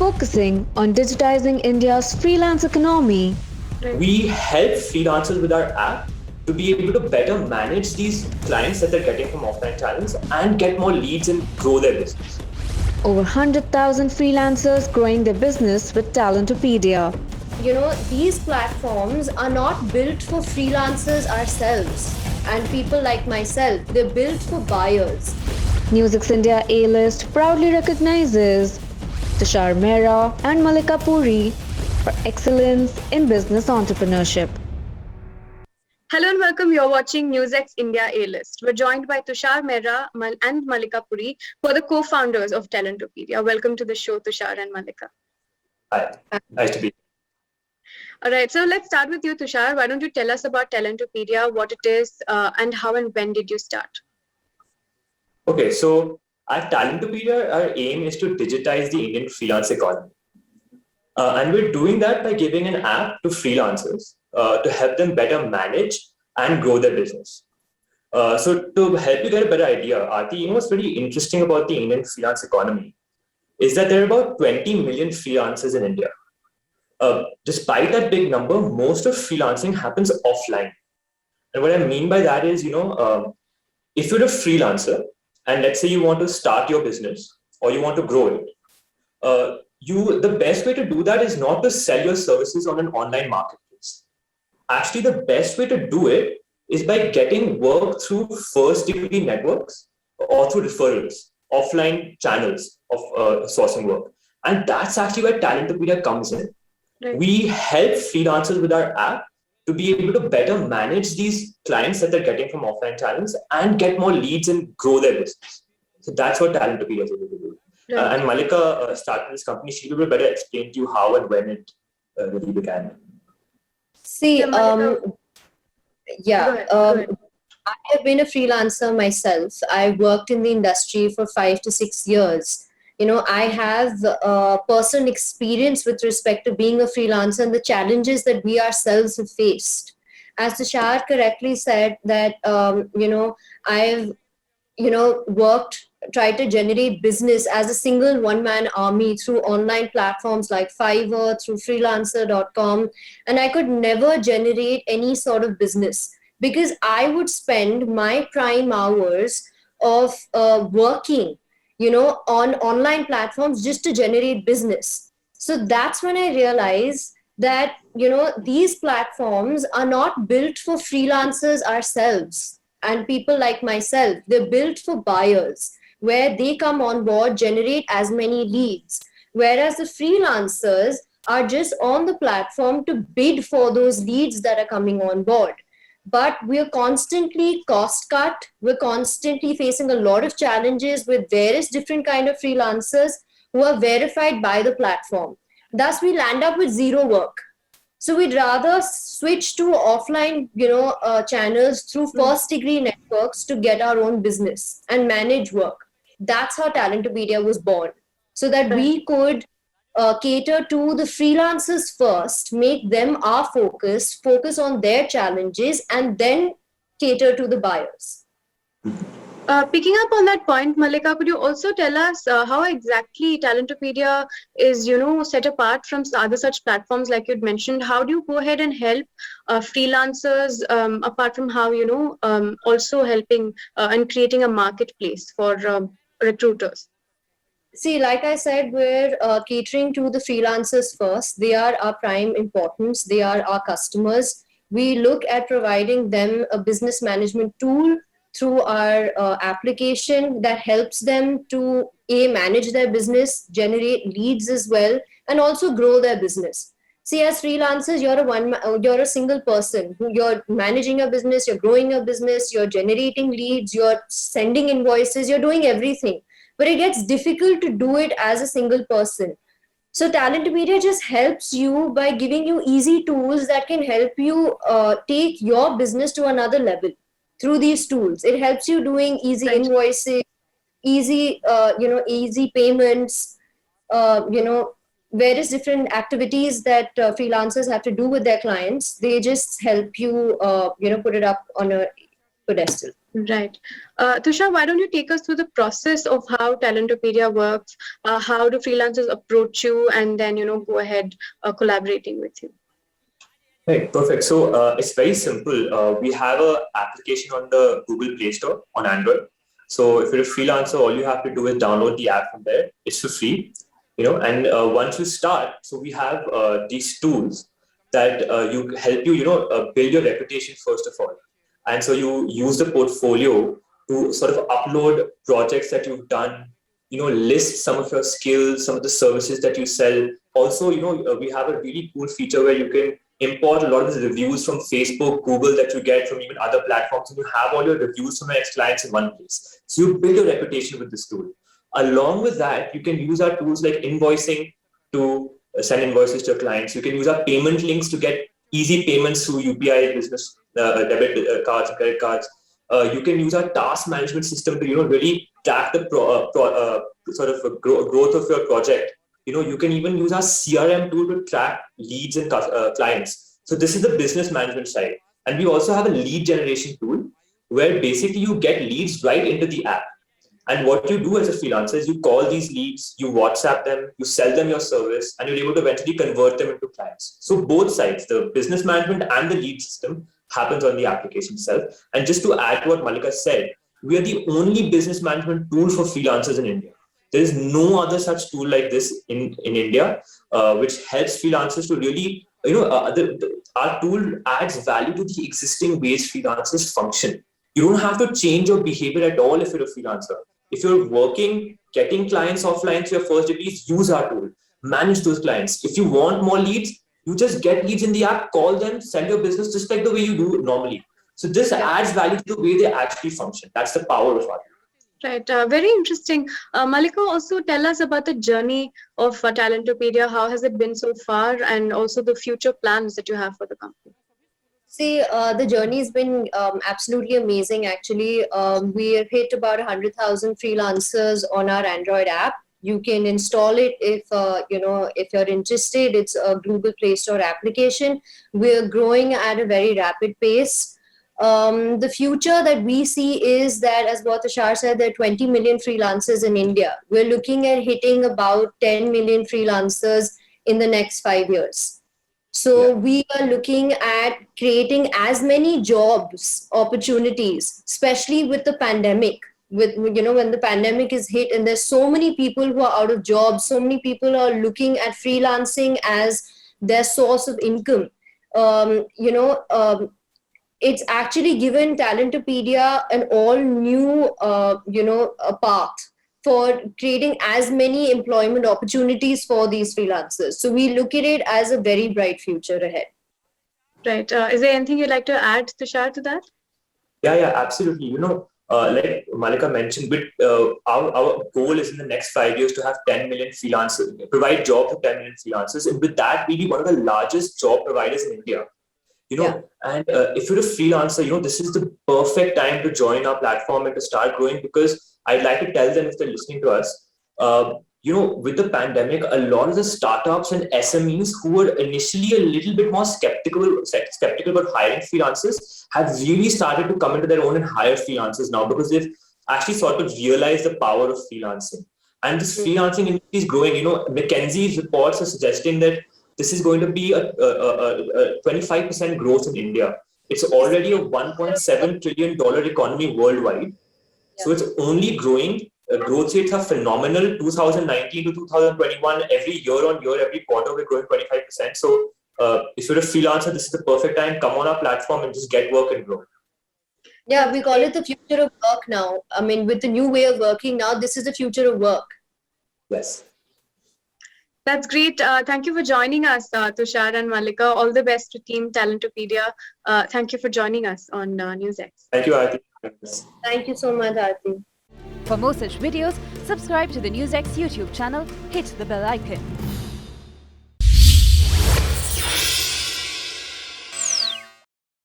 focusing on digitizing India's freelance economy. We help freelancers with our app to be able to better manage these clients that they're getting from offline channels and get more leads and grow their business. Over 100,000 freelancers growing their business with Talentopedia. These platforms are not built for freelancers ourselves and people like myself. They're built for buyers. Music's India A-list proudly recognizes Tushar Mehra and Malika Puri for excellence in business entrepreneurship. Hello and welcome. You're watching NewsX India A-List. We're joined by Tushar Mehra and Malika Puri, who are the co-founders of Talentopedia. Welcome to the show, Tushar and Malika. Hi, nice to be here. All right, so let's start with you, Tushar. Why don't you tell us about Talentopedia, what it is, and how and when did you start? Okay, so at Talentopedia, our aim is to digitize the Indian freelance economy. And we're doing that by giving an app to freelancers to help them better manage and grow their business. So to help you get a better idea, Aarti, what's really interesting about the Indian freelance economy is that there are about 20 million freelancers in India. Despite that big number, most of freelancing happens offline. And what I mean by that is, if you're a freelancer and let's say you want to start your business or you want to grow it, the best way to do that is not to sell your services on an online marketplace. Actually, the best way to do it is by getting work through first degree networks or through referrals, offline channels of sourcing work. And that's actually where Talentopedia comes in. Right. We help freelancers with our app to be able to better manage these clients that they're getting from offline channels and get more leads and grow their business. So that's what Talentopedia is able to do. Right. And Malika started this company. She will better explain to you how and when it really began. See, I have been a freelancer myself. I worked in the industry for 5 to 6 years. I have personal experience with respect to being a freelancer and the challenges that we ourselves have faced. As Tushar correctly said that, I've, tried to generate business as a single one-man army through online platforms like Fiverr, through freelancer.com. And I could never generate any sort of business because I would spend my prime hours of working on online platforms just to generate business. So that's when I realized that, these platforms are not built for freelancers ourselves and people like myself. They're built for buyers where they come on board, generate as many leads. Whereas the freelancers are just on the platform to bid for those leads that are coming on board. But we're constantly cost cut. We're constantly facing a lot of challenges with various different kind of freelancers who are verified by the platform. Thus, we land up with zero work. So we'd rather switch to offline, channels through first degree networks to get our own business and manage work. That's how Talentopedia was born, so that we could cater to the freelancers first, make them our focus on their challenges, and then cater to the buyers. Picking up on that point, Malika, could you also tell us how exactly Talentopedia is, set apart from other such platforms like you'd mentioned? How do you go ahead and help freelancers apart from how, also helping and creating a marketplace for recruiters? See, like I said, we're catering to the freelancers first. They are our prime importance. They are our customers. We look at providing them a business management tool through our application that helps them to manage their business, generate leads as well, and also grow their business. See, as freelancers, you're a single person. You're managing a business, you're growing a business, you're generating leads, you're sending invoices, you're doing everything. But it gets difficult to do it as a single person. So Talentopedia just helps you by giving you easy tools that can help you take your business to another level. Through these tools, it helps you doing easy invoicing, easy payments, various different activities that freelancers have to do with their clients. They just help you, put it up on a pedestal. Right. Tushar, why don't you take us through the process of how Talentopedia works? How do freelancers approach you and then, go ahead collaborating with you? Right, perfect. So it's very simple. We have a application on the Google Play Store on Android. So if you're a freelancer, all you have to do is download the app from there. It's for free, And once you start, so we have these tools that you help you, build your reputation first of all. And so you use the portfolio to sort of upload projects that you've done, list some of your skills, some of the services that you sell. Also, we have a really cool feature where you can import a lot of the reviews from Facebook, Google that you get from even other platforms, and you have all your reviews from your ex-clients in one place. So you build your reputation with this tool. Along with that, you can use our tools like invoicing to send invoices to your clients. You can use our payment links to get easy payments through UPI business debit cards and credit cards. You can use our task management system to really track the growth of your project. You can even use our CRM tool to track leads and clients. So this is the business management side. And we also have a lead generation tool where basically you get leads right into the app. And what you do as a freelancer is you call these leads, you WhatsApp them, you sell them your service, and you're able to eventually convert them into clients. So both sides, the business management and the lead system, happens on the application itself. And just to add to what Mallika said, we are the only business management tool for freelancers in India. There is no other such tool like this in India, which helps freelancers to really, our tool adds value to the existing ways freelancers function. You don't have to change your behavior at all if you're a freelancer. If you're working, getting clients offline to your first degrees, use our tool, manage those clients. If you want more leads, you just get leads in the app, call them, sell your business just like the way you do normally. So this adds value to the way they actually function. That's the power of our tool. Right. Very interesting. Mallika, also tell us about the journey of Talentopedia. How has it been so far, and also the future plans that you have for the company? See, the journey has been absolutely amazing. Actually, we have hit about 100,000 freelancers on our Android app. You can install it if you're interested. It's a Google Play Store application. We're growing at a very rapid pace. The future that we see is that, as Tushar said, there are 20 million freelancers in India. We're looking at hitting about 10 million freelancers in the next 5 years. So we are looking at creating as many jobs opportunities, especially with the pandemic. With when the pandemic is hit and there's so many people who are out of jobs, so many people are looking at freelancing as their source of income. It's actually given Talentopedia an all new, a path for creating as many employment opportunities for these freelancers. So we look at it as a very bright future ahead. Right. Is there anything you'd like to add, Tushar, to that? Yeah, absolutely. Like Mallika mentioned, our goal is in the next 5 years to have 10 million freelancers, provide jobs to 10 million freelancers. And with that, we'll be one of the largest job providers in India. And if you're a freelancer, this is the perfect time to join our platform and to start growing, because I'd like to tell them, if they're listening to us, with the pandemic, a lot of the startups and SMEs who were initially a little bit more skeptical about hiring freelancers have really started to come into their own and hire freelancers now, because they've actually sort of realized the power of freelancing. And this freelancing industry is growing. McKinsey's reports are suggesting that this is going to be a 25% growth in India. It's already a $1.7 trillion economy worldwide. So it's only growing. Growth rates are phenomenal. 2019 to 2021, every year on year, every quarter, we're growing 25%. So if you're a freelancer, this is the perfect time. Come on our platform and just get work and grow. Yeah, we call it the future of work now. I mean, with the new way of working now, this is the future of work. Yes. That's great. Thank you for joining us, Tushar and Mallika. All the best to Team Talentopedia. Thank you for joining us on NewsX. Thank you, Aarti. Thank you so much, Aarti. For more such videos, subscribe to the NewsX YouTube channel, hit the bell icon.